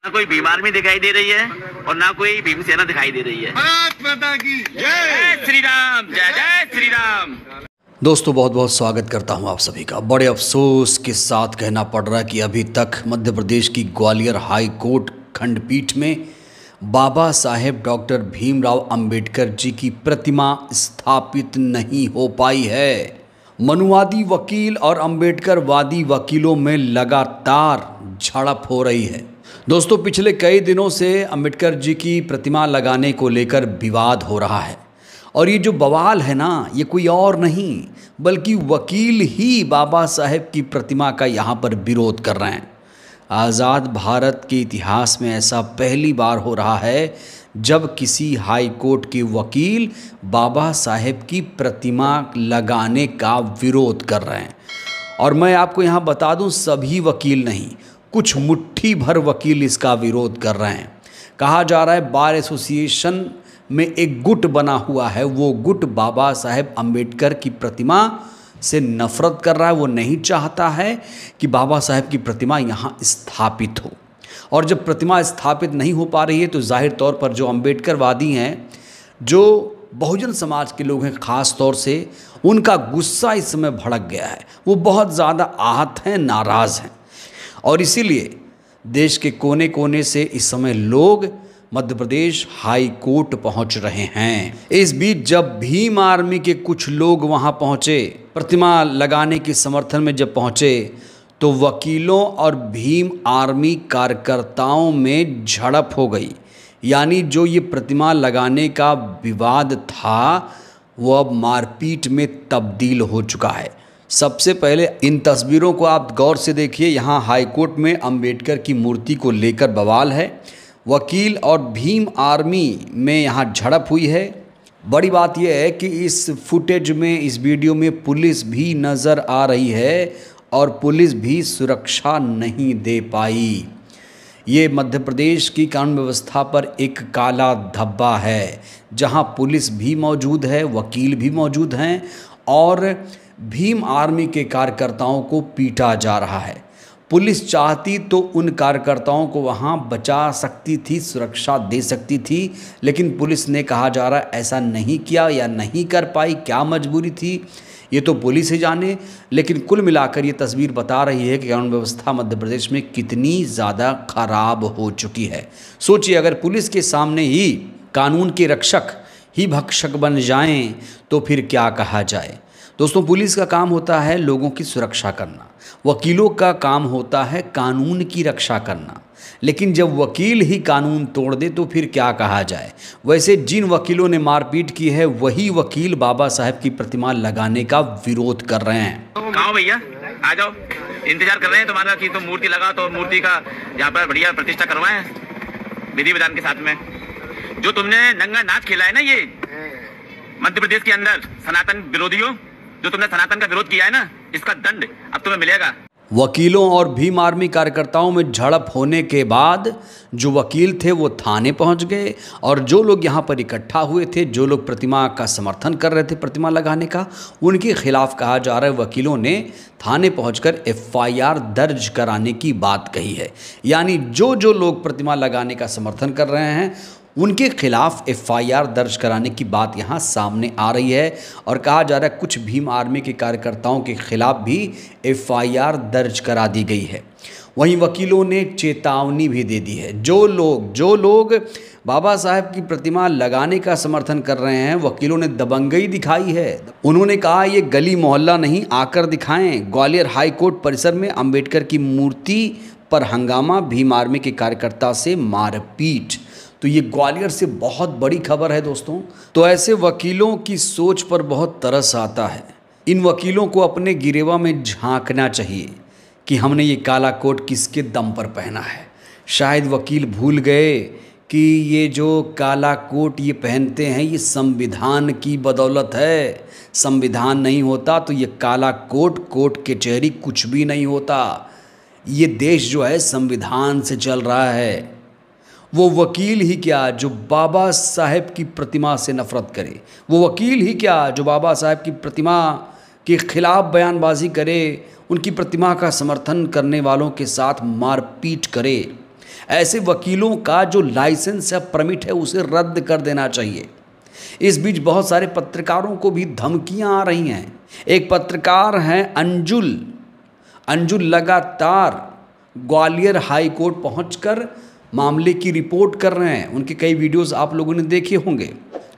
ना कोई भीम आर्मी दिखाई दे रही है और ना कोई भीम सेना दिखाई दे रही है। भारत माता की जय श्री राम, जय जय श्री राम। दोस्तों बहुत बहुत स्वागत करता हूं आप सभी का। बड़े अफसोस के साथ कहना पड़ रहा है कि अभी तक मध्य प्रदेश की ग्वालियर हाई कोर्ट खंडपीठ में बाबा साहेब डॉक्टर भीमराव अंबेडकर जी की प्रतिमा स्थापित नहीं हो पाई है। मनुवादी वकील और अंबेडकरवादी वकीलों में लगातार झड़प हो रही है। दोस्तों पिछले कई दिनों से अंबेडकर जी की प्रतिमा लगाने को लेकर विवाद हो रहा है और ये जो बवाल है ना, ये कोई और नहीं बल्कि वकील ही बाबा साहेब की प्रतिमा का यहाँ पर विरोध कर रहे हैं। आज़ाद भारत के इतिहास में ऐसा पहली बार हो रहा है जब किसी हाई कोर्ट के वकील बाबा साहेब की प्रतिमा लगाने का विरोध कर रहे हैं। और मैं आपको यहाँ बता दूँ, सभी वकील नहीं, कुछ मुट्ठी भर वकील इसका विरोध कर रहे हैं। कहा जा रहा है बार एसोसिएशन में एक गुट बना हुआ है, वो गुट बाबा साहेब अंबेडकर की प्रतिमा से नफरत कर रहा है। वो नहीं चाहता है कि बाबा साहेब की प्रतिमा यहाँ स्थापित हो। और जब प्रतिमा स्थापित नहीं हो पा रही है तो जाहिर तौर पर जो अंबेडकरवादी हैं, जो बहुजन समाज के लोग हैं ख़ास तौर से, उनका गुस्सा इस समय भड़क गया है। वो बहुत ज़्यादा आहत हैं, नाराज़ हैं और इसीलिए देश के कोने कोने से इस समय लोग मध्य प्रदेश हाई कोर्ट पहुंच रहे हैं। इस बीच जब भीम आर्मी के कुछ लोग वहां पहुंचे, प्रतिमा लगाने के समर्थन में जब पहुंचे, तो वकीलों और भीम आर्मी कार्यकर्ताओं में झड़प हो गई। यानी जो ये प्रतिमा लगाने का विवाद था वो अब मारपीट में तब्दील हो चुका है। सबसे पहले इन तस्वीरों को आप गौर से देखिए। यहाँ हाई कोर्ट में अंबेडकर की मूर्ति को लेकर बवाल है। वकील और भीम आर्मी में यहाँ झड़प हुई है। बड़ी बात यह है कि इस फुटेज में, इस वीडियो में पुलिस भी नज़र आ रही है और पुलिस भी सुरक्षा नहीं दे पाई। ये मध्य प्रदेश की कानून व्यवस्था पर एक काला धब्बा है, जहाँ पुलिस भी मौजूद है, वकील भी मौजूद हैं और भीम आर्मी के कार्यकर्ताओं को पीटा जा रहा है। पुलिस चाहती तो उन कार्यकर्ताओं को वहाँ बचा सकती थी, सुरक्षा दे सकती थी, लेकिन पुलिस ने, कहा जा रहा है, ऐसा नहीं किया या नहीं कर पाई। क्या मजबूरी थी ये तो पुलिस ही जाने। लेकिन कुल मिलाकर ये तस्वीर बता रही है कि कानून व्यवस्था मध्य प्रदेश में कितनी ज़्यादा खराब हो चुकी है। सोचिए, अगर पुलिस के सामने ही कानून के रक्षक ही भक्षक बन जाएं तो फिर क्या कहा जाए। दोस्तों पुलिस का काम होता है लोगों की सुरक्षा करना, वकीलों का काम होता है कानून की रक्षा करना। लेकिन जब वकील ही कानून तोड़ दे तो फिर क्या कहा जाए। वैसे जिन वकीलों ने मारपीट की है वही वकील बाबा साहेब की प्रतिमा लगाने का विरोध कर रहे हैं। कहाँ भैया, आ जाओ, इंतजार कर रहे हैं तुम्हारा कि तुम मूर्ति लगाओ तो मूर्ति का यहाँ पर बढ़िया प्रतिष्ठा करवाएं विधि विधान के साथ में। जो तुमने नंगा नाच खेला है ना ये मध्य प्रदेश के अंदर, सनातन विरोधियों, जो तुमने सनातन का विरोध किया है ना, इसका दंड अब तुम्हें मिलेगा। वकीलों और भीम आर्मी कार्यकर्ताओं में झड़प होने के बाद जो वकील थे वो थाने पहुंच गए और जो लोग यहां पर इकट्ठा हुए थे, जो लोग प्रतिमा का समर्थन कर रहे थे प्रतिमा लगाने का, उनके खिलाफ, कहा जा रहा है, वकीलों ने थाने पहुंचकर एफआईआर दर्ज कराने की बात कही है। यानी जो जो लोग प्रतिमा लगाने का समर्थन कर रहे हैं उनके खिलाफ एफआईआर दर्ज कराने की बात यहाँ सामने आ रही है। और कहा जा रहा है कुछ भीम आर्मी के कार्यकर्ताओं के खिलाफ भी एफआईआर दर्ज करा दी गई है। वहीं वकीलों ने चेतावनी भी दे दी है। जो लोग बाबा साहेब की प्रतिमा लगाने का समर्थन कर रहे हैं, वकीलों ने दबंगई दिखाई है। उन्होंने कहा ये गली मोहल्ला नहीं, आकर दिखाएं। ग्वालियर हाई कोर्ट परिसर में अंबेडकर की मूर्ति पर हंगामा, भीम आर्मी के कार्यकर्ता से मारपीट। तो ये ग्वालियर से बहुत बड़ी खबर है दोस्तों। तो ऐसे वकीलों की सोच पर बहुत तरस आता है। इन वकीलों को अपने गिरेवा में झांकना चाहिए कि हमने ये काला कोट किसके दम पर पहना है। शायद वकील भूल गए कि ये जो काला कोट ये पहनते हैं ये संविधान की बदौलत है। संविधान नहीं होता तो ये काला कोट, कोट कचहरी कुछ भी नहीं होता। ये देश जो है संविधान से चल रहा है। वो वकील ही क्या जो बाबा साहेब की प्रतिमा से नफरत करे, वो वकील ही क्या जो बाबा साहेब की प्रतिमा के खिलाफ बयानबाजी करे, उनकी प्रतिमा का समर्थन करने वालों के साथ मारपीट करे। ऐसे वकीलों का जो लाइसेंस या परमिट है उसे रद्द कर देना चाहिए। इस बीच बहुत सारे पत्रकारों को भी धमकियां आ रही हैं। एक पत्रकार हैं अंजुल लगातार ग्वालियर हाई कोर्ट पहुंचकर मामले की रिपोर्ट कर रहे हैं। उनके कई वीडियोस आप लोगों ने देखे होंगे।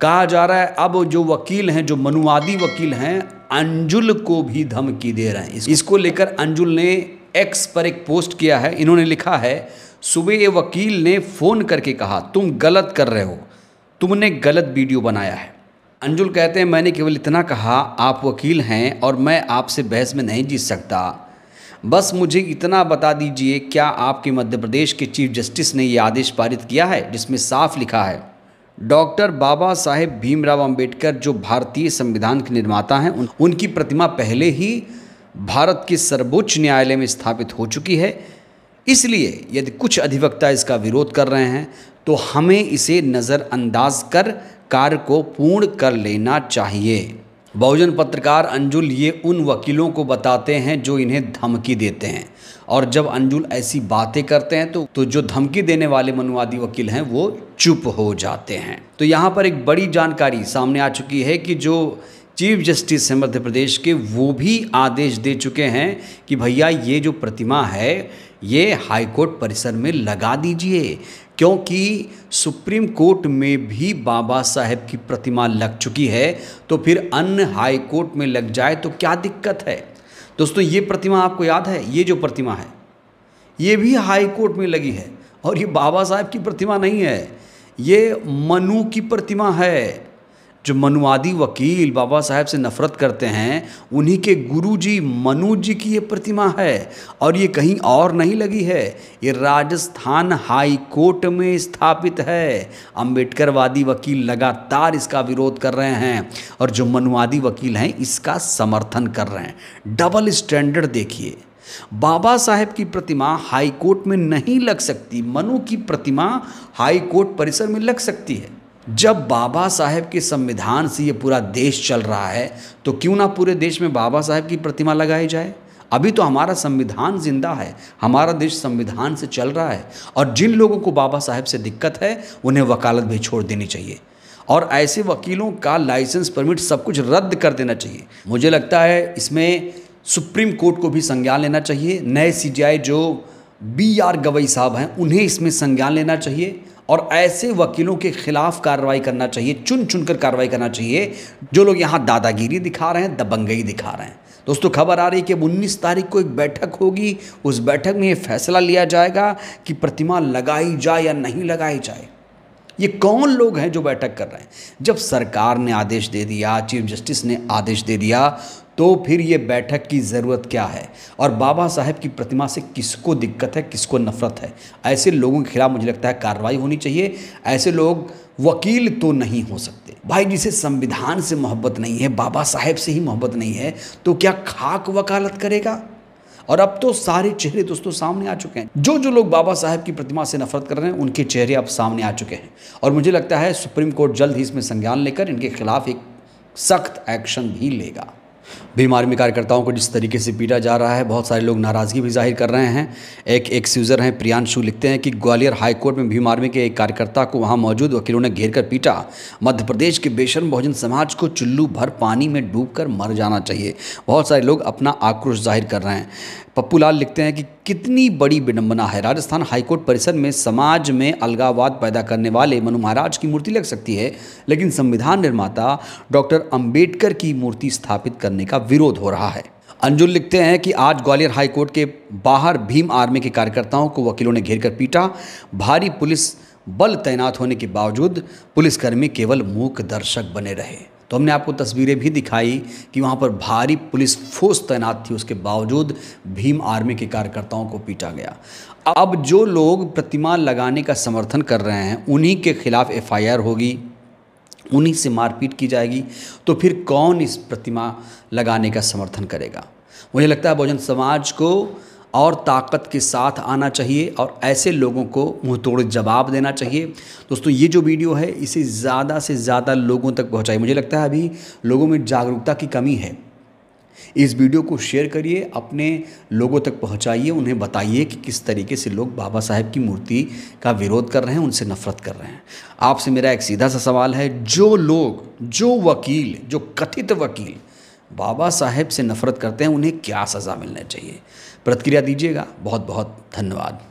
कहा जा रहा है अब जो वकील हैं, जो मनुवादी वकील हैं, अंजुल को भी धमकी दे रहे हैं। इसको लेकर अंजुल ने एक्स पर एक पोस्ट किया है। इन्होंने लिखा है, सुबह ये वकील ने फ़ोन करके कहा तुम गलत कर रहे हो, तुमने गलत वीडियो बनाया है। अंजुल कहते हैं मैंने केवल इतना कहा आप वकील हैं और मैं आपसे बहस में नहीं जीत सकता, बस मुझे इतना बता दीजिए क्या आपके मध्य प्रदेश के चीफ जस्टिस ने ये आदेश पारित किया है जिसमें साफ लिखा है डॉक्टर बाबा साहेब भीमराव अंबेडकर जो भारतीय संविधान के निर्माता हैं उनकी प्रतिमा पहले ही भारत के सर्वोच्च न्यायालय में स्थापित हो चुकी है, इसलिए यदि कुछ अधिवक्ता इसका विरोध कर रहे हैं तो हमें इसे नज़रअंदाज कर कार्य को पूर्ण कर लेना चाहिए। बहुजन पत्रकार अंजुल ये उन वकीलों को बताते हैं जो इन्हें धमकी देते हैं, और जब अंजुल ऐसी बातें करते हैं तो जो धमकी देने वाले मनुवादी वकील हैं वो चुप हो जाते हैं। तो यहाँ पर एक बड़ी जानकारी सामने आ चुकी है कि जो चीफ जस्टिस हैं मध्य प्रदेश के, वो भी आदेश दे चुके हैं कि भैया ये जो प्रतिमा है ये हाईकोर्ट परिसर में लगा दीजिए, क्योंकि सुप्रीम कोर्ट में भी बाबा साहेब की प्रतिमा लग चुकी है, तो फिर अन्य हाई कोर्ट में लग जाए तो क्या दिक्कत है। दोस्तों ये प्रतिमा आपको याद है, ये जो प्रतिमा है ये भी हाई कोर्ट में लगी है, और ये बाबा साहेब की प्रतिमा नहीं है, ये मनु की प्रतिमा है। जो मनुवादी वकील बाबा साहेब से नफरत करते हैं उन्हीं के गुरुजी मनु जी की ये प्रतिमा है, और ये कहीं और नहीं लगी है, ये राजस्थान हाई कोर्ट में स्थापित है। अंबेडकरवादी वकील लगातार इसका विरोध कर रहे हैं और जो मनुवादी वकील हैं इसका समर्थन कर रहे हैं। डबल स्टैंडर्ड देखिए, बाबा साहेब की प्रतिमा हाई कोर्ट में नहीं लग सकती, मनु की प्रतिमा हाई कोर्ट परिसर में लग सकती है। जब बाबा साहेब के संविधान से ये पूरा देश चल रहा है तो क्यों ना पूरे देश में बाबा साहेब की प्रतिमा लगाई जाए। अभी तो हमारा संविधान जिंदा है, हमारा देश संविधान से चल रहा है, और जिन लोगों को बाबा साहेब से दिक्कत है उन्हें वकालत भी छोड़ देनी चाहिए, और ऐसे वकीलों का लाइसेंस परमिट सब कुछ रद्द कर देना चाहिए। मुझे लगता है इसमें सुप्रीम कोर्ट को भी संज्ञान लेना चाहिए। नए CJI जो BR गवई साहब हैं उन्हें इसमें संज्ञान लेना चाहिए, और ऐसे वकीलों के खिलाफ कार्रवाई करना चाहिए, चुन चुनकर कार्रवाई करना चाहिए जो लोग यहाँ दादागिरी दिखा रहे हैं, दबंगई दिखा रहे हैं। दोस्तों खबर आ रही है कि 19 तारीख को एक बैठक होगी, उस बैठक में ये फैसला लिया जाएगा कि प्रतिमा लगाई जाए या नहीं लगाई जाए। ये कौन लोग हैं जो बैठक कर रहे हैं? जब सरकार ने आदेश दे दिया, चीफ जस्टिस ने आदेश दे दिया, तो फिर ये बैठक की ज़रूरत क्या है? और बाबा साहेब की प्रतिमा से किसको दिक्कत है, किसको नफरत है? ऐसे लोगों के खिलाफ मुझे लगता है कार्रवाई होनी चाहिए। ऐसे लोग वकील तो नहीं हो सकते। भाई जिसे संविधान से मोहब्बत नहीं है, बाबा साहेब से ही मोहब्बत नहीं है, तो क्या खाक वकालत करेगा? और अब तो सारे चेहरे दोस्तों सामने आ चुके हैं। जो जो लोग बाबा साहेब की प्रतिमा से नफरत कर रहे हैं उनके चेहरे अब सामने आ चुके हैं, और मुझे लगता है सुप्रीम कोर्ट जल्द ही इसमें संज्ञान लेकर इनके खिलाफ एक सख्त एक्शन भी लेगा। भीम आर्मी कार्यकर्ताओं को जिस तरीके से पीटा जा रहा है, बहुत सारे लोग नाराज़गी भी जाहिर कर रहे हैं। एक यूज़र हैं प्रियांशु, लिखते हैं कि ग्वालियर हाई कोर्ट में भीम आर्मी के एक कार्यकर्ता को वहां मौजूद वकीलों ने घेर कर पीटा। मध्य प्रदेश के बेशर्म बहुजन समाज को चुल्लू भर पानी में डूबकर मर जाना चाहिए। बहुत सारे लोग अपना आक्रोश जाहिर कर रहे हैं। पप्पू लाल लिखते हैं कि कितनी बड़ी विडंबना है, राजस्थान हाईकोर्ट परिसर में समाज में अलगाववाद पैदा करने वाले मनु महाराज की मूर्ति लग सकती है, लेकिन संविधान निर्माता डॉक्टर अंबेडकर की मूर्ति स्थापित करने का विरोध हो रहा है। अंजुल लिखते हैं कि आज ग्वालियर हाईकोर्ट के बाहर भीम आर्मी के कार्यकर्ताओं को वकीलों ने घेरकर पीटा। भारी पुलिस बल तैनात होने के बावजूद पुलिसकर्मी केवल मूक दर्शक बने रहे। तो हमने आपको तस्वीरें भी दिखाई कि वहाँ पर भारी पुलिस फोर्स तैनात थी, उसके बावजूद भीम आर्मी के कार्यकर्ताओं को पीटा गया। अब जो लोग प्रतिमा लगाने का समर्थन कर रहे हैं उन्हीं के खिलाफ FIR होगी, उन्हीं से मारपीट की जाएगी, तो फिर कौन इस प्रतिमा लगाने का समर्थन करेगा? मुझे लगता है बहुजन समाज को और ताकत के साथ आना चाहिए और ऐसे लोगों को मुंह तोड़ जवाब देना चाहिए। दोस्तों ये जो वीडियो है इसे ज़्यादा से ज़्यादा लोगों तक पहुंचाइए। मुझे लगता है अभी लोगों में जागरूकता की कमी है। इस वीडियो को शेयर करिए, अपने लोगों तक पहुंचाइए, उन्हें बताइए कि किस तरीके से लोग बाबा साहेब की मूर्ति का विरोध कर रहे हैं, उनसे नफरत कर रहे हैं। आपसे मेरा एक सीधा सा सवाल है, जो लोग, जो वकील, जो कथित वकील बाबा साहेब से नफरत करते हैं, उन्हें क्या सज़ा मिलनी चाहिए? प्रतिक्रिया दीजिएगा। बहुत बहुत धन्यवाद।